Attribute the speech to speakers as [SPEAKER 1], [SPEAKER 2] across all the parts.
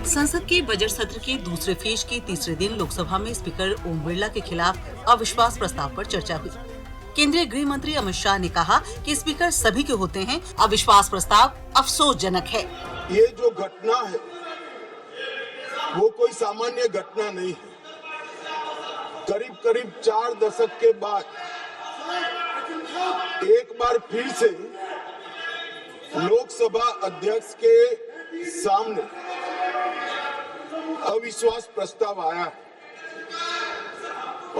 [SPEAKER 1] संसद के बजट सत्र के दूसरे फेज के तीसरे दिन लोकसभा में स्पीकर ओम बिरला के खिलाफ अविश्वास प्रस्ताव पर चर्चा हुई। केंद्रीय गृह मंत्री अमित शाह ने कहा कि स्पीकर सभी के होते हैं, अविश्वास प्रस्ताव अफसोसजनक है।
[SPEAKER 2] ये जो घटना है वो कोई सामान्य घटना नहीं है। करीब 4 दशक के बाद एक बार फिर से लोकसभा अध्यक्ष के सामने अविश्वास प्रस्ताव आया है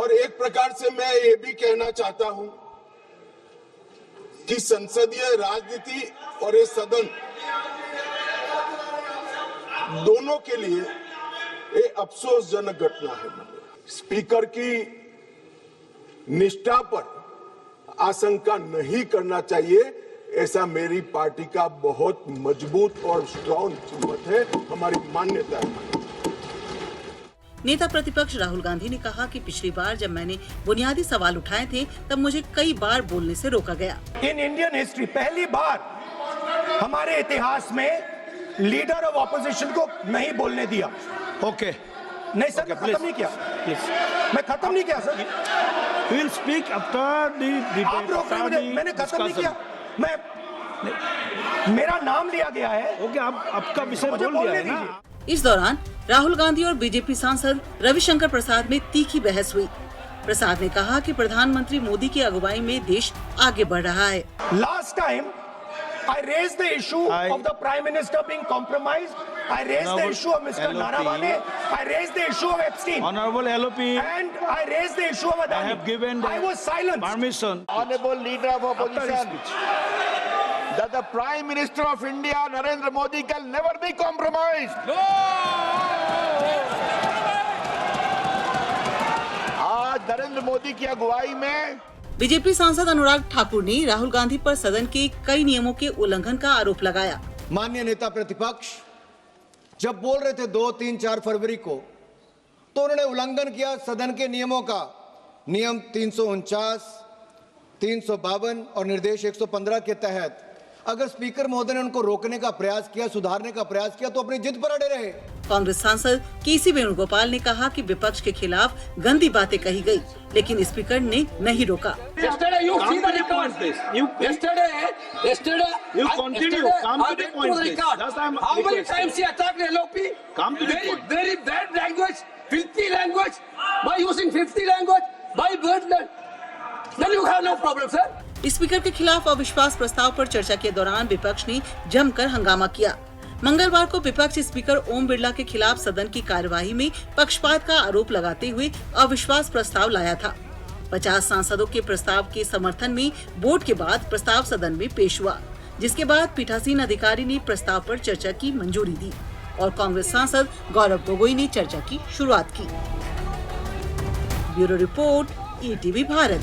[SPEAKER 2] और एक प्रकार से मैं ये भी कहना चाहता हूं कि संसदीय राजनीति और ये सदन दोनों के लिए ये अफसोसजनक घटना है। स्पीकर की निष्ठा पर आशंका नहीं करना चाहिए, ऐसा मेरी पार्टी का बहुत मजबूत और स्ट्रॉन्ग मत है, हमारी मान्यता है।
[SPEAKER 1] नेता प्रतिपक्ष राहुल गांधी ने कहा कि पिछली बार जब मैंने बुनियादी सवाल उठाए थे तब मुझे कई बार बोलने से रोका गया।
[SPEAKER 3] इन इंडियन हिस्ट्री पहली बार हमारे इतिहास में लीडर ऑफ ऑपोजिशन को नहीं बोलने दिया।
[SPEAKER 4] ओके
[SPEAKER 3] नहीं सर, मैं खत्म नहीं किया। मैं खत्म नहीं किया sir.
[SPEAKER 4] We'll speak after the debate.
[SPEAKER 3] आप रोक रहे हैं, मैंने खत्म नहीं किया। मेरा नाम लिया गया है।
[SPEAKER 4] ओके, आपका विषय बोल दिया है ना।
[SPEAKER 1] इस दौरान राहुल गांधी और बीजेपी सांसद रविशंकर प्रसाद में तीखी बहस हुई। प्रसाद ने कहा कि प्रधानमंत्री मोदी की अगुवाई में देश आगे बढ़ रहा है।
[SPEAKER 3] Last time I raised the issue of the Prime Minister being compromised. I raised the issue of Mr. Naravane. I raised the issue of Epstein.
[SPEAKER 4] Honorable LOP.
[SPEAKER 3] And I raised the issue of Adani.
[SPEAKER 4] I have given
[SPEAKER 3] I was silenced.
[SPEAKER 4] Permission.
[SPEAKER 5] Honorable Leader of Opposition, that the Prime Minister of India, Narendra Modi, can never be compromised. No! आज नरेंद्र मोदी की अगुवाई में
[SPEAKER 1] BJP सांसद अनुराग ठाकुर ने राहुल गांधी पर सदन के कई नियमों के उल्लंघन का आरोप लगाया।
[SPEAKER 6] माननीय नेता प्रतिपक्ष जब बोल रहे थे 2, 3, 4 फरवरी को, तो उन्होंने उल्लंघन किया सदन के नियमों का। नियम 349, 352 और निर्देश 115 के तहत अगर स्पीकर महोदय ने उनको रोकने का प्रयास किया, सुधारने का प्रयास किया, तो अपनी जिद पर अड़े रहे।
[SPEAKER 1] कांग्रेस सांसद केसी वेणुगोपाल ने कहा कि विपक्ष के खिलाफ गंदी बातें कही गई, लेकिन स्पीकर ने नहीं रोका। स्पीकर के खिलाफ अविश्वास प्रस्ताव पर चर्चा के दौरान विपक्ष ने जमकर हंगामा किया। मंगलवार को विपक्ष स्पीकर ओम बिरला के खिलाफ सदन की कार्यवाही में पक्षपात का आरोप लगाते हुए अविश्वास प्रस्ताव लाया था। 50 सांसदों के प्रस्ताव के समर्थन में वोट के बाद प्रस्ताव सदन में पेश हुआ, जिसके बाद पीठासीन अधिकारी ने प्रस्ताव पर चर्चा की मंजूरी दी और कांग्रेस सांसद गौरव गोगोई ने चर्चा की शुरुआत की। Bureau report, ETV Bharat.